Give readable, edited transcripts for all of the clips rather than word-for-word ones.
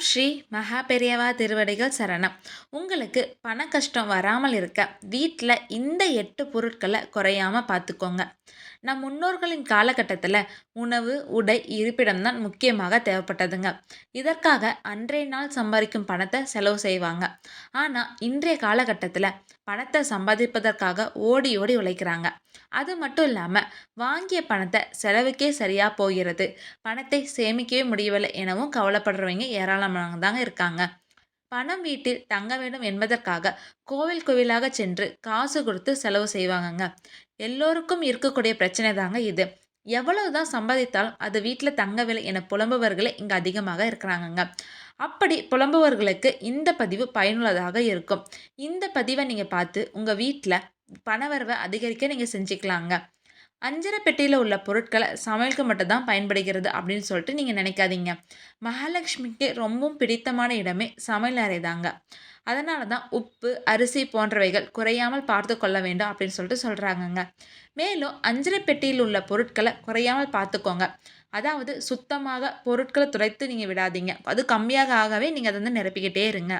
ஸ்ரீ மகா பெரியவா திருவடிகள் சரணம். உங்களுக்கு பண கஷ்டம் வராமல் இருக்க வீட்டில் இந்த 8 பொருட்களை குறையாம பார்த்துக்கோங்க. நம் முன்னோர்களின் காலகட்டத்தில் உணவு, உடை, இருப்பிடம் தான் முக்கியமாக தேவைப்பட்டதுங்க. இதற்காக அன்றைய நாள் சம்பாதிக்கும் பணத்தை செலவு செய்வாங்க. ஆனால் இன்றைய காலகட்டத்தில் பணத்தை சம்பாதிப்பதற்காக ஓடி ஓடி உழைக்கிறாங்க. அது மட்டும் இல்லாமல் வாங்கிய பணத்தை செலவுக்கே சரியாக போகிறது, பணத்தை சேமிக்கவே முடியவில்லை எனவும் கவலைப்படுறவங்க ஏராளமானவங்க தாங்க இருக்காங்க. பணம் வீட்டில் தங்க வேண்டும் என்பதற்காக கோவில் கோவிலாக சென்று காசு கொடுத்து செலவு செய்வாங்கங்க. எல்லோருக்கும் இருக்கக்கூடிய பிரச்சனை தாங்க இது. எவ்வளவுதான் சம்பாதித்தாலும் அது வீட்டில் தங்கவில்லை என புலம்புவர்களே இங்கே அதிகமாக இருக்கிறாங்கங்க. அப்படி புலம்புவர்களுக்கு இந்த பதிவு பயனுள்ளதாக இருக்கும். இந்த பதிவை நீங்கள் பார்த்து உங்கள் வீட்டில் பணவரவை அதிகரிக்க நீங்கள் செஞ்சுக்கலாங்க. அஞ்சரை பெட்டியில் உள்ள பொருட்களை சமையலுக்கு மட்டும் தான் பயன்படுகிறது அப்படின்னு சொல்லிட்டு நீங்கள் நினைக்காதீங்க. மகாலட்சுமிக்கு ரொம்பவும் பிடித்தமான இடமே சமையல் அறை தாங்க. அதனால தான் உப்பு, அரிசி போன்றவைகள் குறையாமல் பார்த்து கொள்ள வேண்டும் அப்படின்னு சொல்லிட்டு சொல்கிறாங்கங்க. மேலும் அஞ்சரை பெட்டியில் உள்ள பொருட்களை குறையாமல் பார்த்துக்கோங்க. அதாவது சுத்தமாக பொருட்களை துடைத்து நீங்கள் விடாதீங்க. அது கம்மியாக ஆகவே நீங்கள் அதை வந்து நிரப்பிக்கிட்டே இருங்க.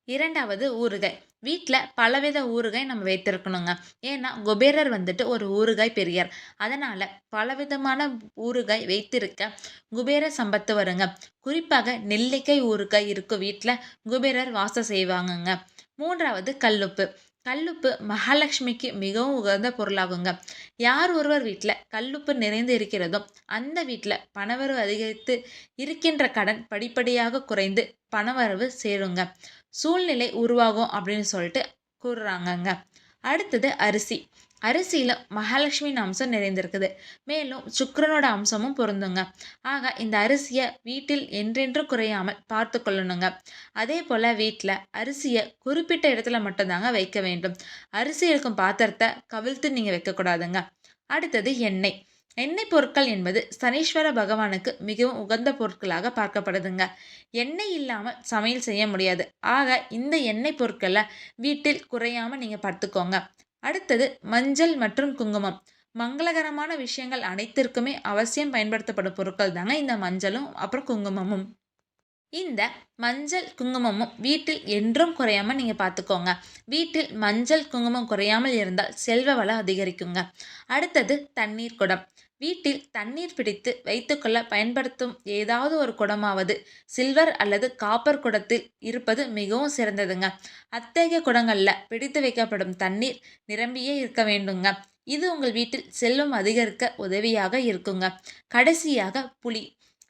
இரண்டாவது ஊறுகாய். வீட்டில் பலவித ஊறுகாய் நம்ம வைத்திருக்கணுங்க. ஏன்னா குபேரர் வந்துட்டு ஒரு ஊறுகாய் பெரியார். அதனால் பலவிதமான ஊறுகாய் வைத்திருக்க குபேர சம்பத்து வருங்க. குறிப்பாக நெல்லிக்காய் ஊறுகாய் இருக்கும் வீட்டில் குபேரர் வாசம் செய்வாங்கங்க. மூன்றாவது கல்லுப்பு. கல்லுப்பு மகாலட்சுமிக்கு மிகவும் உகந்த பொருளாகுங்க. யார் ஒருவர் வீட்டில் கல்லுப்பு நிறைந்து இருக்கிறதோ அந்த வீட்டில் பணவரவு அதிகரித்து இருக்கின்ற கடன் படிப்படியாக குறைந்து பணவரவு சேருங்க. சூழ்நிலை உருவாகும் அப்படின்னு சொல்லிட்டு கூறுறாங்கங்க. அடுத்தது அரிசி. அரிசியில் மகாலட்சுமியின் அம்சம் நிறைந்திருக்குது. மேலும் சுக்கிரனோட அம்சமும் பொருந்துங்க. ஆக இந்த அரிசியை வீட்டில் என்றென்றும் குறையாமல் பார்த்து கொள்ளணுங்க. அதே போல் வீட்டில் அரிசியை குறிப்பிட்ட இடத்துல மட்டும்தாங்க வைக்க வேண்டும். அரிசி இருக்கும் பாத்திரத்தை கவிழ்த்து நீங்கள் வைக்கக்கூடாதுங்க. அடுத்தது எண்ணெய். எண்ணெய் பொருட்கள் என்பது சனீஸ்வர பகவானுக்கு மிகவும் உகந்த பொருட்களாக பார்க்கப்படுதுங்க. எண்ணெய் இல்லாமல் சமையல் செய்ய முடியாது. ஆக இந்த எண்ணெய் பொருட்களை வீட்டில் குறையாமல் நீங்கள் பார்த்துக்கோங்க. அடுத்தது மஞ்சள் மற்றும் குங்குமம். மங்களகரமான விஷயங்கள் அனைத்திற்குமே அவசியம் பயன்படுத்தப்படும் பொருட்கள் தாங்க இந்த மஞ்சளும் அப்புறம் குங்குமமும். இந்த மஞ்சள் குங்குமமும் வீட்டில் என்றும் குறையாமல் நீங்கள் பார்த்துக்கோங்க. வீட்டில் மஞ்சள் குங்குமம் குறையாமல் இருந்தால் செல்வ வளம் அதிகரிக்குங்க. அடுத்தது தண்ணீர் குடம். வீட்டில் தண்ணீர் பிடித்து வைத்துக்கொள்ள பயன்படுத்தும் ஏதாவது ஒரு குடமாவது சில்வர் அல்லது காப்பர் குடத்தில் இருப்பது மிகவும் சிறந்ததுங்க. அத்தகைய குடங்களில் பிடித்து வைக்கப்படும் தண்ணீர் நிரம்பியே இருக்க வேண்டுங்க. இது உங்கள் வீட்டில் செல்வம் அதிகரிக்க உதவியாக இருக்குங்க. கடைசியாக புளி.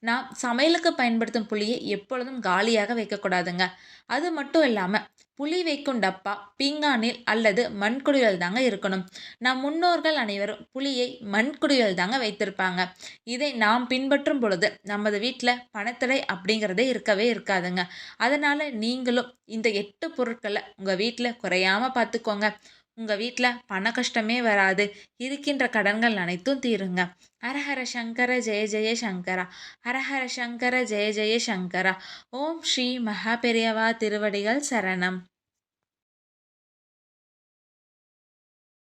நாம் சமையலுக்கு பயன்படுத்தும் புளியை எப்பொழுதும் காலியாக வைக்கக்கூடாதுங்க. அது மட்டும் இல்லாமல் புளி வைக்கும் டப்பா பீங்கானில் அல்லது மண்குடியில் தாங்க இருக்கணும். நம் முன்னோர்கள் அனைவரும் புளியை மண்குடியில் தாங்க வைத்திருப்பாங்க. இதை நாம் பின்பற்றும் பொழுது நமது வீட்டில் பணத்தடை அப்படிங்கிறதே இருக்கவே இருக்காதுங்க. அதனால் நீங்களும் இந்த 8 பொருட்களை உங்கள் வீட்டில் குறையாமல் பார்த்துக்கோங்க. உங்கள் வீட்டில் பண கஷ்டமே வராது. இருக்கின்ற கடன்கள் அனைத்தும் தீருங்க. ஹரஹர சங்கர ஜெய ஜெய சங்கரா. ஹரஹர சங்கர ஜெய ஜெய சங்கரா. ஓம் ஸ்ரீ மகா பெரியவா திருவடிகள் சரணம்.